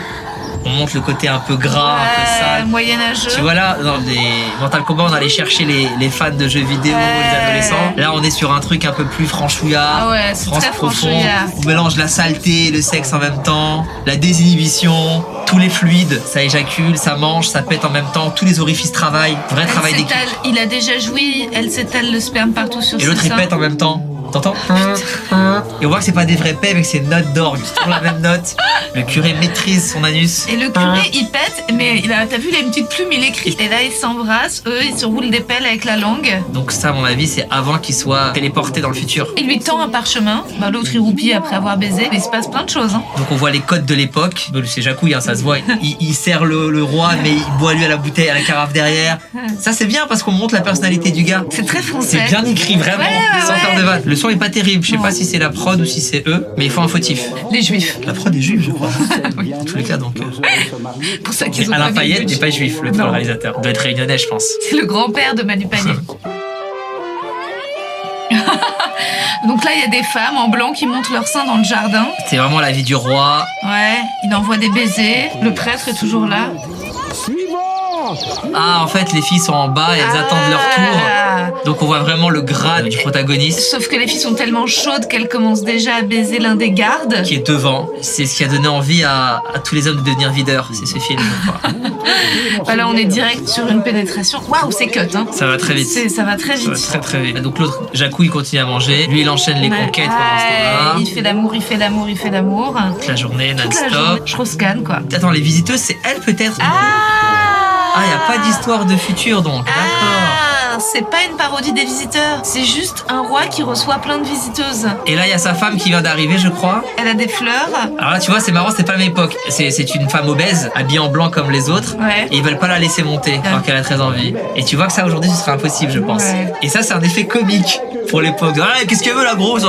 On montre le côté un peu gras, un peu sale. Moyenâgeux. Tu vois là, dans les Mortal Kombat, on allait chercher les fans de jeux vidéo, les adolescents. Là, on est sur un truc un peu plus franchouillard. Ah ouais, c'est très profond. franchouillard. On mélange la saleté et le sexe en même temps, la désinhibition, tous les fluides, ça éjacule, ça mange, ça pète en même temps, tous les orifices travaillent. Vrai travail d'équipe. Il a déjà joui, elle s'étale le sperme partout sur Et ses l'autre, il seins. pète en même temps. T'entends? Et on voit que c'est pas des vrais pets, mais que c'est une note d'orgue. C'est toujours la même note. Le curé maîtrise son anus. Et le curé, il pète, mais t'as vu, il a une petite plume, il écrit. Et là, ils s'embrassent, eux, ils se roulent des pelles avec la langue. Donc ça, à mon avis, c'est avant qu'il soit téléporté dans le futur. Il lui tend un parchemin. Bah, l'autre, il roupille après avoir baisé. Il se passe plein de choses. Hein. Donc on voit les codes de l'époque. C'est Jacouille, hein, ça se voit. Il sert le roi, mais il boit lui à la bouteille, à la carafe derrière. Ça, c'est bien parce qu'on montre la personnalité du gars. C'est très français. C'est bien écrit, vraiment, Ouais, sans ouais. faire de vanne. Le son est pas terrible. Je sais pas si c'est la prod ou si c'est eux, mais il faut un fautif. Les juifs. La prod est juive, je crois. Dans tous les cas, donc. Pour ça qu'ils ont Alain pas mis Payet le n'est budget. pas juif, le Non. réalisateur. Il doit être réunionnais, je pense. C'est le grand-père de Manu Payet. Donc là, il y a des femmes en blanc qui montent leur sein dans le jardin. C'est vraiment la vie du roi. Ouais, il envoie des baisers. Le prêtre est toujours là. Ah, en fait, les filles sont en bas et elles attendent leur tour. Donc on voit vraiment le gras du protagoniste Sauf que les filles sont tellement chaudes qu'elles commencent déjà à baiser l'un des gardes. qui est devant. C'est ce qui a donné envie à tous les hommes de devenir videurs. C'est ce film, je crois. Voilà, on est direct sur une pénétration. Waouh, c'est cut, hein. Ça va très vite. Ça va très Ça va vite. très très vite. Donc l'autre, Jacou, il continue à manger. Lui, il enchaîne les conquêtes pendant ce temps-là. Il fait l'amour, il fait l'amour, il fait l'amour. Toute la journée, Toute la journée. non-stop. Strauss-Kahn, quoi. Attends, les visiteuses, c'est elle peut-être? Ah, il n'y a pas d'histoire de futur donc. D'accord. c'est pas une parodie des Visiteurs. C'est juste un roi qui reçoit plein de visiteuses. Et là, il y a sa femme qui vient d'arriver, je crois. Elle a des fleurs. Alors là, tu vois, c'est marrant, c'est pas la même époque. C'est une femme obèse, habillée en blanc comme les autres. Ouais. Et ils veulent pas la laisser monter, alors qu'elle a très envie. Et tu vois que ça, aujourd'hui, ce serait impossible, je pense. Ouais. Et ça, c'est un effet comique pour l'époque. Ah, qu'est-ce qu'elle veut, la grosse?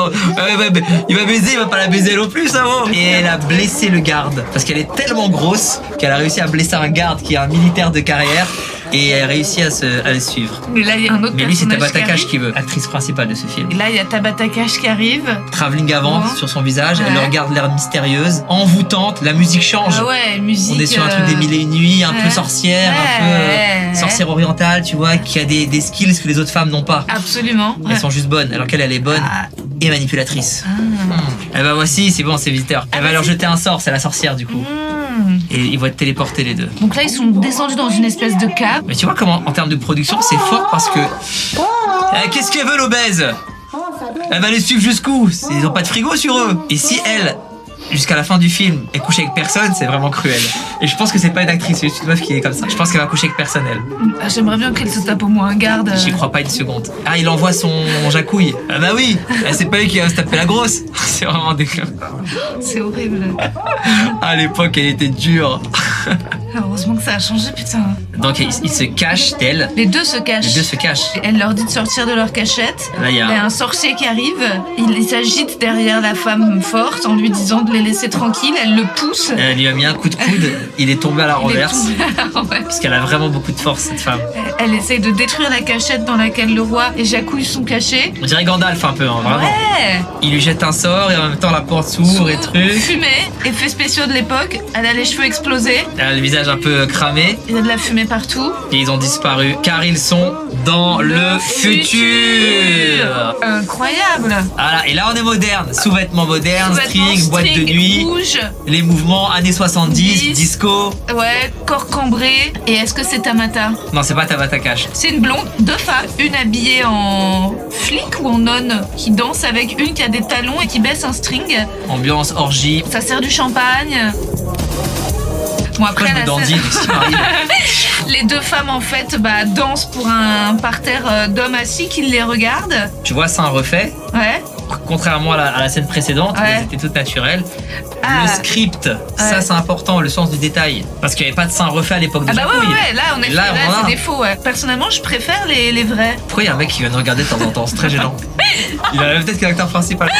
Il va baiser, il va pas la baiser non plus, ça va. Et elle a blessé le garde. Parce qu'elle est tellement grosse qu'elle a réussi à blesser un garde qui est un militaire de carrière. Et elle a réussi à le suivre. Mais là, il y a un autre Mais lui, c'est personnage Tabata Cash arrive. qui veut, actrice principale de ce film. Et là, il y a Tabata Cash qui arrive. Travelling avant Ouais. sur son visage, elle Ouais. le regarde l'air mystérieuse, envoûtante, la musique change. Ah ouais, musique. On est sur un truc des mille et une nuits, un peu ouais. sorcière, un Ouais. peu sorcière orientale, tu vois, qui a des skills que les autres femmes n'ont pas. Absolument. Elles sont juste bonnes, alors qu'elle, elle est bonne Ah. et manipulatrice. Ah. Eh ben voici, c'est bon, c'est visiteur. Elle va vas-y. leur jeter un sort, c'est la sorcière du coup. Mmh. Et ils vont être téléportés les deux. Donc là, ils sont descendus dans une espèce de cave. Mais tu vois comment, en termes de production, c'est fort parce que... Qu'est-ce qu'elle veut l'obèse? Elle va les suivre jusqu'où? Ils ont pas de frigo sur eux. Et si elle, jusqu'à la fin du film, est couchée avec personne, c'est vraiment cruel. Et je pense que c'est pas une actrice, c'est juste une meuf qui est comme ça. Je pense qu'elle va coucher avec personne, elle. Ah, j'aimerais bien qu'elle se tape au moins un garde. J'y crois pas une seconde. Ah, il envoie son jacouille. Ah bah oui, c'est pas lui qui va se taper la grosse. C'est vraiment dégueu. C'est horrible. À l'époque, elle était dure. Heureusement que ça a changé, putain. Donc il se cache d'elle. Les deux se cachent. Les deux se cachent. Elle leur dit de sortir de leur cachette. Là, il y a- un sorcier qui arrive. Il s'agite derrière la femme forte en lui disant de les laisser tranquilles. Elle le pousse. Elle lui a mis un coup de coude. Il est tombé à la Il est renverse. tombé à la renverse. Parce qu'elle a vraiment beaucoup de force, cette femme. Elle essaye de détruire la cachette dans laquelle le roi et Jacouille sont cachés. On dirait Gandalf un peu, hein, vraiment. Ouais. Il lui jette un sort et en même temps la porte s'ouvre et truc. Fumée, effets spéciaux de l'époque. Elle a les cheveux explosés. Elle a le visage un peu cramé. Il y a de la fumée partout. Et ils ont disparu car ils sont dans le futur. Incroyable. Voilà, et là on est moderne. Sous-vêtements modernes, Sous-vêtements, strings, boîte de string nuit. rouge. Les mouvements années 70, 10. disco. Ouais, corps cambré. Et est-ce que c'est Tamata? Non, c'est pas Tabata Cash. C'est une blonde, deux femmes, une habillée en flic ou en nonne, qui danse avec une qui a des talons et qui baisse un string. Ambiance orgie. Ça sert du champagne. Bon, Pourquoi après, je me la dandine, scène- qu'est-ce qui m'arrive? les deux femmes en fait dansent pour un parterre d'hommes assis qui les regardent. Tu vois, c'est un refait. Ouais. Contrairement à la scène précédente, où Ouais. elles étaient toutes naturelles. Ah. Le script, ça c'est important, le sens du détail. Parce qu'il n'y avait pas de sein refait à l'époque de Ah bah ouais, Jacouille. ouais, là on est Là, là, voilà. c'est des faux. Ouais. Personnellement, je préfère les vrais. Pourquoi il y a un mec qui vient de regarder de temps en temps? C'est très gênant. Il a peut-être que l'acteur principal.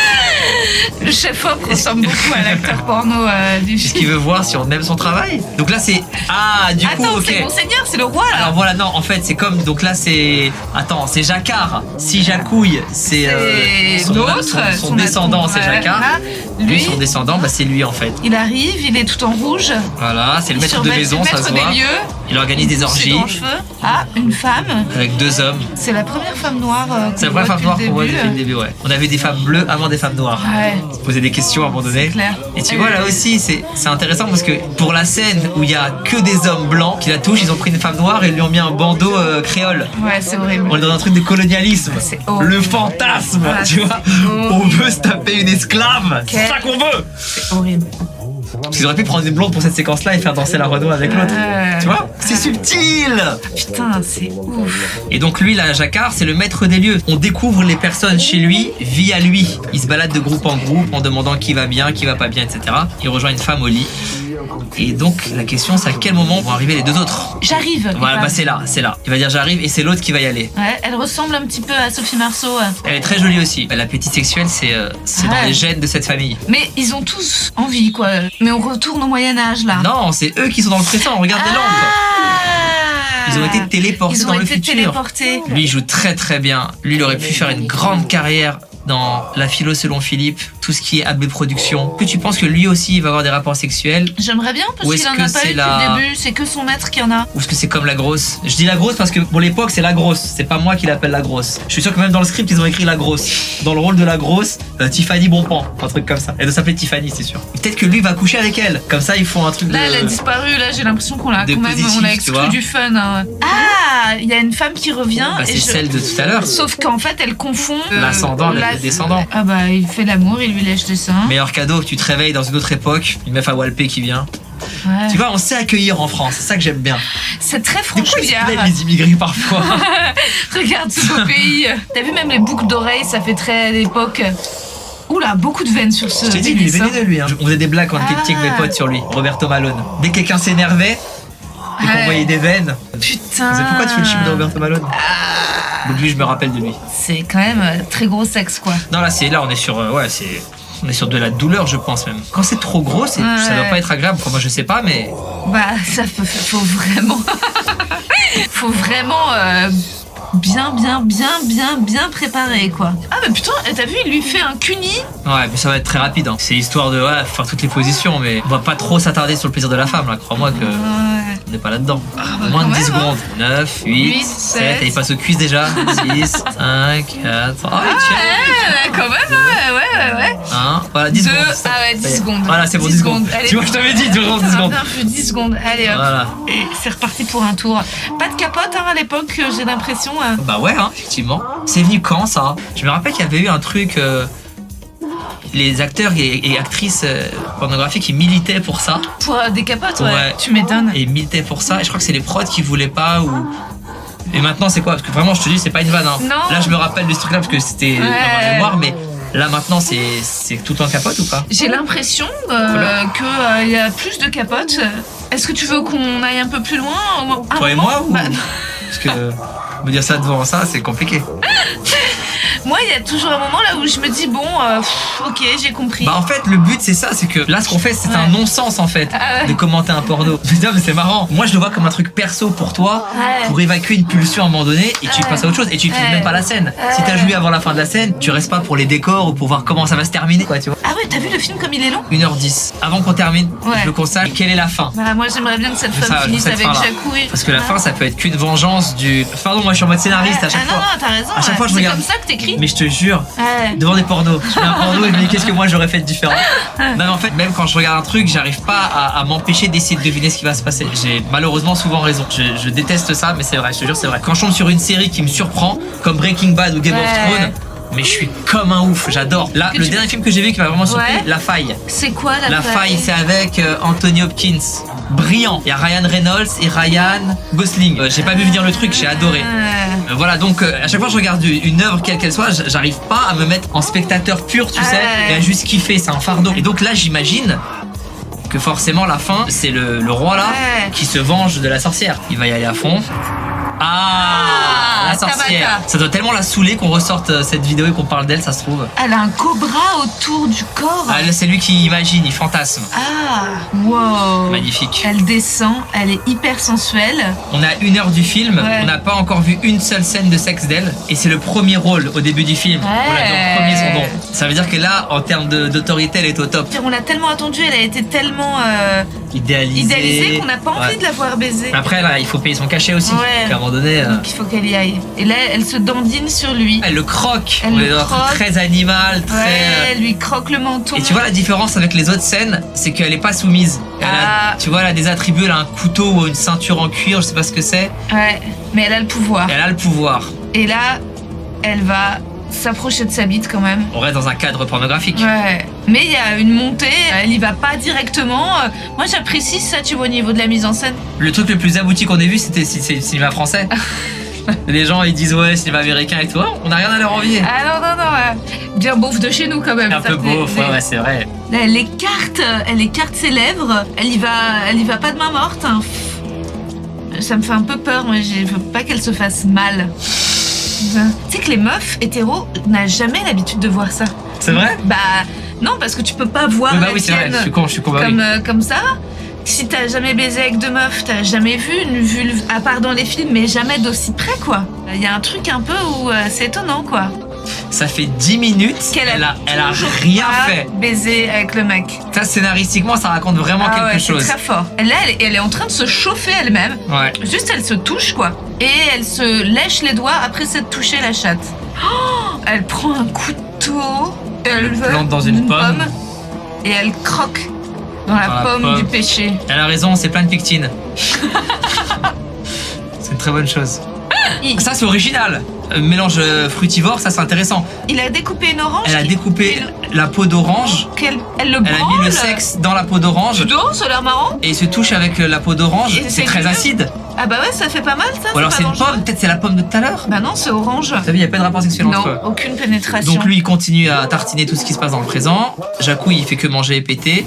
Le chef-op ressemble beaucoup à l'acteur porno du Est-ce qu'il film. veut voir si on aime son travail? Donc là c'est... Ah, du coup, Attends, ok. c'est Monseigneur, c'est le roi là. Alors voilà, non, en fait, c'est comme. Donc là, c'est. Attends, c'est Jacquard. Si Jacouille, c'est. C'est l'autre, son descendant, c'est Jacquard. Là, Lui, lui, son descendant, bah, c'est lui en fait. il arrive, il est tout en rouge. Voilà, c'est le Il maître de surveille- maison, c'est le ça se maître voit. des lieux. Il organise des C'est orgies dans le cheveu. Ah, une femme. avec deux hommes. C'est la première femme noire. C'est la première femme noire qu'on voit depuis le début, ouais. On avait des femmes bleues avant des femmes noires. Ouais, On se posait des questions à un moment donné. c'est clair. Et tu vois, là aussi, c'est intéressant parce que pour la scène où il y a que des hommes blancs qui la touchent, ils ont pris une femme noire et lui ont mis un bandeau créole. Ouais, c'est horrible. On est dans un truc de colonialisme. C'est horrible. Le fantasme, Ah, tu vois. c'est On horrible. veut se taper une esclave. C'est ça qu'on veut. C'est horrible. Parce qu'ils auraient pu prendre une blonde pour cette séquence-là et faire danser la Renault avec l'autre. Tu vois. C'est subtil. Putain, c'est ouf. Et donc lui, là, Jacquard, c'est le maître des lieux. On découvre les personnes chez lui via lui. Il se balade de groupe en groupe en demandant qui va bien, qui va pas bien, etc. Il rejoint une femme au lit. Et donc la question, c'est à quel moment vont arriver les deux autres. J'arrive. Voilà, il bah va. c'est là, c'est là. Il va dire j'arrive et c'est l'autre qui va y aller. Ouais, elle ressemble un petit peu à Sophie Marceau. Elle est très jolie aussi. L'appétit sexuel, c'est dans Ouais. les gènes de cette famille. Mais ils ont tous envie, quoi. Mais on retourne au Moyen-Âge, là. Non, c'est eux qui sont dans le présent. Regarde les lampes. Ah. Ils ont été téléportés Ils ont dans le été futur. téléportés. Lui, il joue très très bien. Lui, il aurait pu faire une grande carrière dans La philo selon Philippe, tout ce qui est AB Productions. Que tu penses que lui aussi, il va avoir des rapports sexuels? J'aimerais bien, parce Ou qu'il est-ce en que a pas c'est eu depuis la- le début. C'est que son maître qui en a. Ou est-ce que c'est comme la grosse? Je dis la grosse parce que pour l'époque, c'est la grosse. C'est pas moi qui l'appelle la grosse. Je suis sûr que même dans le script, ils ont écrit la grosse. Dans le rôle de la grosse, Tiffany Bonpan, un truc comme ça. Elle doit s'appeler Tiffany, c'est sûr. Peut-être que lui va coucher avec elle. Comme ça, ils font un truc de... Là, elle a disparu. Là, j'ai l'impression qu'on l'a de quand même. positif, On l'a tu exclu vois. du fun. Hein. Ah, il y a une femme qui revient. Bah, et c'est celle de tout à l'heure. Sauf qu'en fait, elle confond L'ascendant, le descendant. Ah bah, il fait l'amour, il lui lèche des seins. Meilleur cadeau, tu te réveilles dans une autre époque, une meuf à Walpé qui vient. Ouais. Tu vois, on sait accueillir en France, c'est ça que j'aime bien. C'est très Du coup, ils se franchouillard. plaignent, les immigrés parfois. Regarde ce beau pays. T'as vu même les boucles d'oreilles, ça fait très l'époque. Oula, beaucoup de veines sur ce Je t'ai dit, lui, il est pénis, hein. véné de lui. Hein. On faisait des blagues quand on était petits avec mes potes sur lui, Roberto Malone. Dès que quelqu'un s'énervait et qu'on Ouais. voyait des veines, Putain. c'est pourquoi tu fais le film de Roberto Malone. Donc lui, je me rappelle de lui. C'est quand même très gros sexe, quoi. Non, là, on est sur, on est sur de la douleur, je pense même. Quand c'est trop gros, ça doit pas être agréable. Enfin, moi, je sais pas, mais Bah, ça faut vraiment. Faut vraiment bien préparer, quoi. Ah, mais putain, t'as vu, il lui fait un cuni. ouais, mais ça va être très rapide. Hein. C'est histoire de faire toutes les positions, mais on va pas trop s'attarder sur le plaisir de la femme. Là, crois-moi que on n'est pas là-dedans. Moins de quand 10 même, secondes. 9, 8, 8, 7. 7. Et il passe aux cuisses déjà. 6, 5, 4. Oh, Ouais, quand même, ouais. 1. Voilà, 10 Deux, secondes. ah ouais, 10 secondes. Voilà, c'est bon, 10 secondes. Allez. Tu vois, je t'avais dit, 10 secondes. 10 secondes. Bien vu, 10 secondes. Allez, hop. Voilà. Et c'est reparti pour un tour. Pas de capote, hein, à l'époque, j'ai l'impression. Bah ouais, hein, effectivement. C'est venu quand ça? Je me rappelle qu'il y avait eu un truc. Les acteurs et actrices pornographiques qui militaient pour ça. Pour des capotes, ouais. Ouais. Tu m'étonnes. Et ils militaient pour ça. Et je crois que c'est les prods qui voulaient pas ou. Et maintenant c'est quoi? Parce que vraiment je te dis c'est pas une vanne. Hein. Non. Là je me rappelle de ce truc là parce que c'était dans ma mémoire, mais là maintenant c'est tout en capote ou pas? J'ai l'impression qu'il y a plus de capotes. Est-ce que tu veux qu'on aille un peu plus loin? Toi et moi ou... Bah, Parce que me dire ça devant ça c'est compliqué. moi, il y a toujours un moment là où je me dis, bon, ok, j'ai compris. Bah en fait le but c'est ça, c'est que là ce qu'on fait c'est Ouais. un non-sens en fait Ah ouais. de commenter un porno. Putain mais c'est marrant. Moi je le vois comme un truc perso pour toi, Ouais. pour évacuer une pulsion à un moment donné et tu Ouais. passes à autre chose et tu filmes Ouais. même pas la scène. Si t'as joué avant la fin de la scène, tu restes pas pour les décors ou pour voir comment ça va se terminer quoi tu vois. Ah ouais, t'as vu le film comme il est long? 1h10. Avant qu'on termine, Ouais. je veux qu'on sache quelle est la fin. Bah, moi, j'aimerais bien que cette Je veux femme ça, finisse cette avec fin-là. Jacouille. Parce que la fin ça peut être qu'une vengeance du... Pardon moi je suis en mode scénariste à chaque Non, fois. non, t'as raison. À chaque fois, je c'est regarde. comme ça que t'écris. Mais je te jure, Ouais. devant des pornos. Je fais un porno et je me dis qu'est-ce que moi j'aurais fait de différent. Non mais en fait même quand je regarde un truc j'arrive pas à m'empêcher d'essayer de deviner ce qui va se passer. J'ai malheureusement souvent raison. Je déteste ça mais c'est vrai, je te jure c'est vrai. Quand je tombe sur une série qui me surprend comme Breaking Bad ou Game of Ouais. Thrones, mais je suis comme un ouf, j'adore. Là, Que le tu- dernier film que j'ai vu qui m'a vraiment surpris, Ouais. La Faille. C'est quoi La Faille, c'est avec Anthony Hopkins. Brillant. Il y a Ryan Reynolds et Ryan Gosling. J'ai pas vu venir le truc, j'ai adoré. Voilà, donc à chaque fois que je regarde une œuvre quelle qu'elle soit, j'arrive pas à me mettre en spectateur pur, tu sais, Ouais. et à juste kiffer, c'est un fardeau. Et donc là, j'imagine que forcément la fin, c'est le roi là Ouais. qui se venge de la sorcière. Il va y aller à fond. Ah, la sorcière. Tabata. Ça doit tellement la saouler qu'on ressorte cette vidéo et qu'on parle d'elle, ça se trouve. Elle a un cobra autour du corps. Ah, là, c'est lui qui imagine, il fantasme. Ah, wow. Magnifique. Elle descend, elle est hyper sensuelle. On a 1 heure du film, Ouais. on n'a pas encore vu une seule scène de sexe d'elle, et c'est le premier rôle au début du film. On l'a vu en premier second. Ça veut dire que là, en termes d'autorité, elle est au top. On l'a tellement attendue, elle a été tellement idéalisée qu'on n'a pas envie Ouais. de la voir baiser. Après, là, il faut payer son cachet aussi. Ouais. Donc, à un moment donné, Donc il faut qu'elle y aille. Et là, elle se dandine sur lui. elle le croque. Elle On le est dans un truc croque. très animal, très. Ouais, elle lui croque le menton. Et tu vois la différence avec les autres scènes, c'est qu'elle est pas soumise. Elle Ah. a, tu vois, elle a des attributs, elle a un couteau ou une ceinture en cuir, je sais pas ce que c'est. Ouais, mais elle a le pouvoir. Elle a le pouvoir. Et là, elle va s'approcher de sa bite quand même. On reste dans un cadre pornographique. Ouais, mais il y a une montée, elle y va pas directement. Moi j'apprécie ça, tu vois, au niveau de la mise en scène. Le truc le plus abouti qu'on ait vu, c'était le cinéma français. Les gens ils disent ouais, cinéma américain et tout. On n'a rien à leur envier. Ah non, non, non, bien beauf de chez nous quand même. Un peu beauf, ouais, c'est vrai. Là, elle écarte ses lèvres, elle y va pas de main morte. Hein. Ça me fait un peu peur, moi je veux pas qu'elle se fasse mal. Tu sais que les meufs hétéros n'ont jamais l'habitude de voir ça. C'est vrai? Bah non, parce que tu peux pas voir Bah la oui, c'est vrai, tienne je suis con, bah oui. comme ça. Si t'as jamais baisé avec deux meufs, t'as jamais vu une vulve, à part dans les films, mais jamais d'aussi près, quoi. Il y a un truc un peu où c'est étonnant, quoi. Ça fait 10 minutes qu'elle a toujours rien pas fait. baisé avec le mec. Ça, scénaristiquement, ça raconte vraiment Ah quelque ouais, chose. c'est très fort. Là, elle est en train de se chauffer elle-même. Ouais. Juste, elle se touche, quoi. Et elle se lèche les doigts après s'être touché la chatte. Oh, elle prend un couteau, elle plante dans une pomme. et elle croque dans la pomme du péché. Elle a raison, c'est plein de pectine. C'est une très bonne chose. Ça, c'est original. mélange fruitivore, ça c'est intéressant. Il a découpé une orange. Elle a découpé la peau d'orange. Elle le Elle a mis branle. le sexe dans la peau d'orange. Non, ça a l'air marrant. Et il se touche avec la peau d'orange. Et C'est très mieux. acide. Ah bah ouais, ça fait pas mal ça. Ou alors pas c'est une dangereux. pomme, peut-être c'est la pomme de tout à l'heure. Bah non, c'est orange. T'as vu, il n'y a pas de rapport sexuel entre eux. Non, aucune pénétration. Donc lui, il continue à tartiner tout ce qui se passe dans le présent. Jacou, il fait que manger et péter.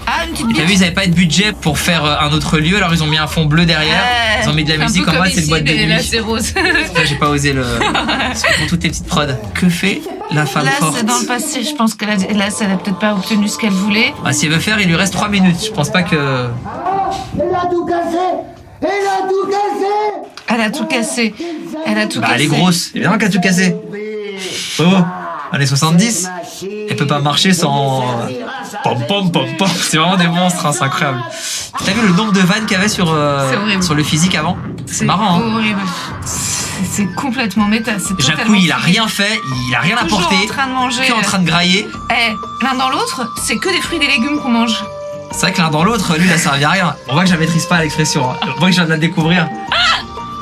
Ah, une petite T'as vu, ils n'avaient pas de budget pour faire un autre lieu, alors ils ont mis un fond bleu derrière. Ils ont mis de la musique en bas, c'est une boîte de nuit. Là, c'est rose. Là, j'ai pas osé le. Parce que pour toutes les petites prods. Que fait la femme Là, forte? c'est dans le passé. Je pense que là, ça n'a peut-être pas obtenu ce qu'elle voulait. Ah, si elle veut faire, il lui reste 3 minutes. Je pense pas que. Elle a tout cassé. Elle a tout cassé. Elle a tout cassé. Elle a tout Bah, cassé. elle est grosse. Évidemment qu'elle a tout cassé. Oh, années 70. Elle peut pas marcher sans. Pom pom pom pom. C'est vraiment des monstres, hein, c'est incroyable. T'as vu le nombre de vannes qu'il y avait sur le physique avant? C'est marrant. Hein. Horrible. C'est complètement méta. Jacou, il a rien fait, il a rien Toujours apporté. en train de manger. Que en train de grailler. L'un dans l'autre, c'est que des fruits et des légumes qu'on mange. C'est vrai que l'un dans l'autre, lui, il a servi à rien. On voit que je la maîtrise pas l'expression. Hein. On voit que je viens de la découvrir.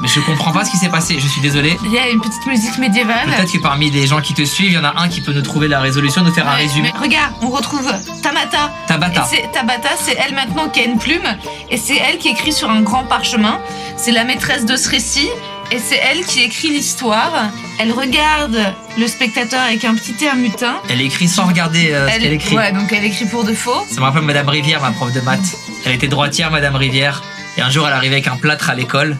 Mais je comprends pas ce qui s'est passé, je suis désolé. Il y a une petite musique médiévale. Peut-être que parmi les gens qui te suivent, il y en a un qui peut nous trouver la résolution, nous faire un résumé. Mais regarde, on retrouve Tabata. Tabata. Tabata, c'est elle maintenant qui a une plume. Et c'est elle qui écrit sur un grand parchemin. C'est la maîtresse de ce récit. Et c'est elle qui écrit l'histoire. Elle regarde le spectateur avec un petit air mutin. Elle écrit sans regarder ce qu'elle écrit. Ouais, donc elle écrit pour de faux. Ça me rappelle Madame Rivière, ma prof de maths. Elle était droitière, Madame Rivière. Et un jour, elle arrivait avec un plâtre à l'école.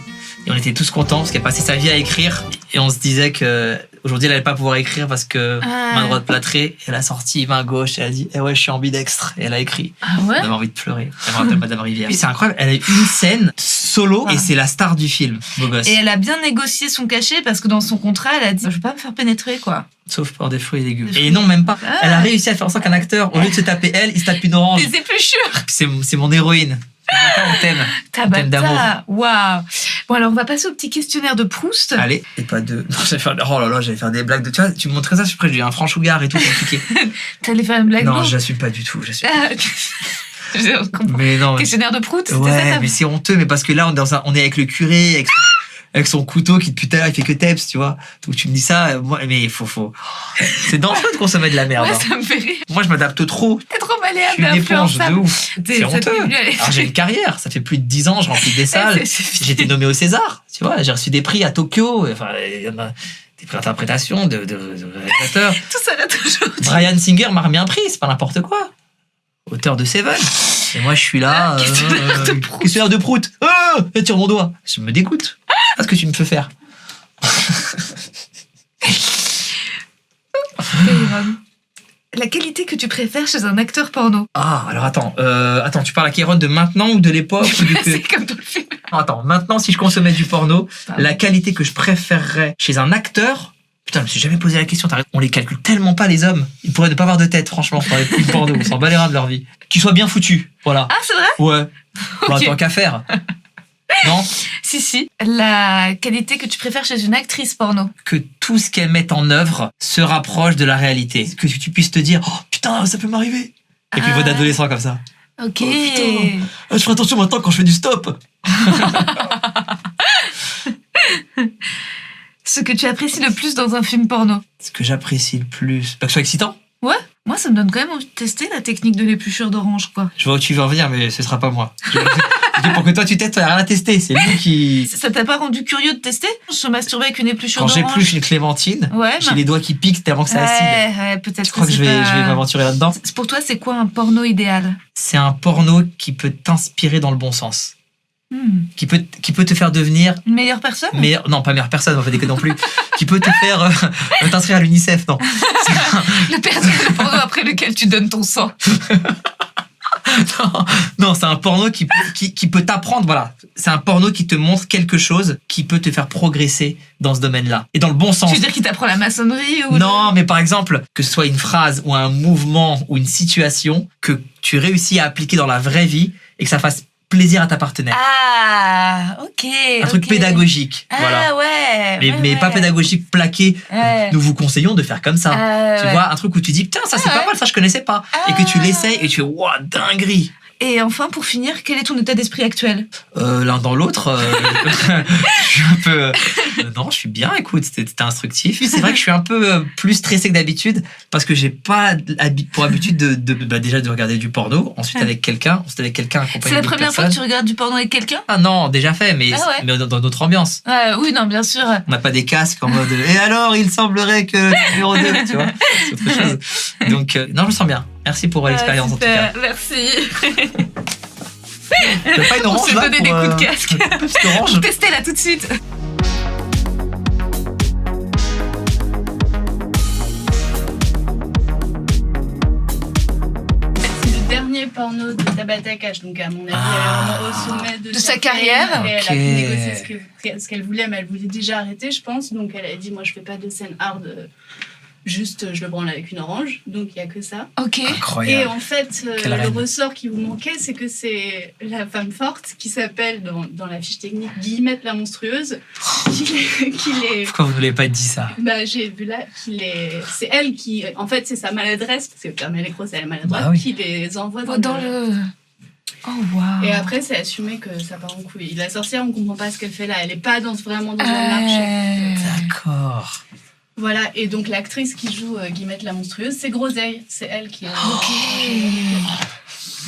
Et on était tous contents parce qu'elle passait sa vie à écrire. Et on se disait que aujourd'hui, elle allait pas pouvoir écrire parce que main droite plâtrée. Elle a sorti main gauche. Et elle a dit, ouais, je suis ambidextre. Et elle a écrit. Ah ouais? On avait envie de pleurer. Elle me rappelle Madame Rivière. C'est incroyable. Elle a une scène solo et c'est la star du film. Beau gosse. Et elle a bien négocié son cachet parce que dans son contrat, elle a dit, je vais pas me faire pénétrer, quoi. Sauf pour des fruits et légumes. Et non, même pas. Elle a réussi à faire en sorte qu'un acteur, au lieu de se taper elle, il se tape une orange. Des épluchures. C'est mon héroïne. On t'aime. Tabata. d'amour. Waouh. Bon, alors on va passer au petit questionnaire de Proust. Allez, et pas de. Non, oh là là, j'allais faire des blagues de. Tu vois, tu me montrais ça, je suis prêt, j'ai un franchouillard et tout compliqué. T'allais faire une blague? Non, je l'assume pas du tout. Je comprends. Mais non. Questionnaire de Proust, c'était Ouais, ça, mais c'est honteux, mais parce que là, on est avec le curé, avec son couteau qui depuis tout à l'heure il fait que teps, tu vois. Donc tu me dis ça, moi, mais il faut. C'est dangereux de consommer de la merde. Ouais, hein. ça me fait rire. Moi, je m'adapte trop. T'es trop Je malléable suis et une éponge de influençable. ouf. C'est honteux. Alors j'ai une carrière, ça fait plus de 10 ans, je remplis des salles. J'ai été nommé au César, tu vois. J'ai reçu des prix à Tokyo. Enfin, il y en a des prix d'interprétation, de réalisateurs. Tout s'arrête aujourd'hui. Brian Singer m'a remis un prix, c'est pas n'importe quoi. Auteur de Seven. Et moi, je suis là. Questionnaire de Proust. Tire mon doigt. Je me dégoûte. Qu'est-ce que tu me fais faire? La qualité que tu préfères chez un acteur porno. Ah, alors attends, tu parles à Kéron de maintenant ou de l'époque ou du... C'est comme dans le film. Non, attends, maintenant, si je consommais du porno, la qualité que je préférerais chez un acteur. Putain, je me suis jamais posé la question. On les calcule tellement pas, les hommes. Ils pourraient ne pas avoir de tête, franchement, pour les films porno. On s'en bat les reins de leur vie. Qu'ils soient bien foutus. Voilà. Ah, c'est vrai? Ouais. Bah, Ok. tant qu'à faire. Non? Si. La qualité que tu préfères chez une actrice porno. Que tout ce qu'elles mettent en œuvre se rapproche de la réalité. Que tu puisses te dire, oh putain, ça peut m'arriver. Avec une voix d'adolescent comme ça. Ok. Oh, putain. Je ferai attention maintenant quand je fais du stop. Ce que tu apprécies le plus dans un film porno. Ce que j'apprécie le plus. Pas que ce soit excitant. Ouais. Moi, ça me donne quand même envie de tester la technique de l'épluchure d'orange, quoi. Je vois où tu veux en venir, mais ce sera pas moi. Pour que toi tu testes, il n'y a rien à tester. C'est lui qui. Ça t'a pas rendu curieux de tester? Se masturber avec une épluchure Quand d'orange? j'épluche une clémentine, Ouais, j'ai les doigts qui piquent tellement que c'est acide. Ouais, peut-être. Je crois que je vais m'aventurer là-dedans. Pour toi, c'est quoi un porno idéal? C'est un porno qui peut t'inspirer dans le bon sens. Qui peut te faire devenir Une meilleure personne? non, pas meilleure personne, on va déconner non plus. Qui peut te faire t'inscrire à l'UNICEF, non. Le porno après lequel tu donnes ton sang. Non, c'est un porno qui peut t'apprendre, voilà. C'est un porno qui te montre quelque chose qui peut te faire progresser dans ce domaine-là. Et dans le bon sens. Tu veux dire qu'il t'apprend la maçonnerie ou... Non, mais par exemple, que ce soit une phrase ou un mouvement ou une situation que tu réussis à appliquer dans la vraie vie et que ça fasse plaisir à ta partenaire. Ah, ok. Un truc pédagogique. Ah, voilà. ouais. Mais pas pédagogique plaqué. Ouais. Nous vous conseillons de faire comme ça. Tu ouais. vois, un truc où tu dis, putain, ça c'est pas mal, ça je connaissais pas. Et que tu l'essayes et tu fais, waouh, dinguerie. Et enfin, pour finir, quel est ton état d'esprit actuel ? L'un dans l'autre, je suis un peu... non, je suis bien, écoute, c'était instructif. C'est vrai que je suis un peu plus stressé que d'habitude parce que j'ai pas pour habitude déjà de regarder du porno, ensuite avec quelqu'un accompagné. C'est la première fois que tu regardes du porno avec quelqu'un ? Ah non, déjà fait, mais dans notre ambiance. Oui, non, bien sûr. On n'a pas des casques en mode « Et alors, il semblerait que le numéro 2 », tu vois, c'est autre chose. Donc, non, je me sens bien. Merci pour l'expérience, en tout cas. Merci. T'as pas une orange, on s'est donné des coups de casque. Orange. Testez là tout de suite. Dernier porno de Tabata Cash, donc à mon avis elle est vraiment au sommet de sa carrière. Et elle a pu négocier ce qu'elle voulait, mais elle voulait déjà arrêter, je pense. Donc elle a dit moi je fais pas de scène hard, juste je le branle avec une orange, donc il y a que ça. Ok. Incroyable. Et en fait le ressort qui vous manquait, c'est que c'est la femme forte qui s'appelle dans la fiche technique Guillemette la monstrueuse, qu'il est... Pourquoi vous ne l'avez pas dit ça ? Bah, j'ai vu là c'est elle qui, en fait, c'est sa maladresse, parce que comme elle est grosse, elle est maladroite, qui les envoie dans le... Oh, waouh. Et après, c'est assumé que ça part en couille. La sorcière, on comprend pas ce qu'elle fait là. Elle est pas vraiment dans un marché. D'accord. Voilà, et donc l'actrice qui joue Guillemette la monstrueuse, c'est Groseille. C'est elle qui est...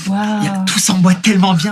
Waouh. Tout s'emboîte tellement bien.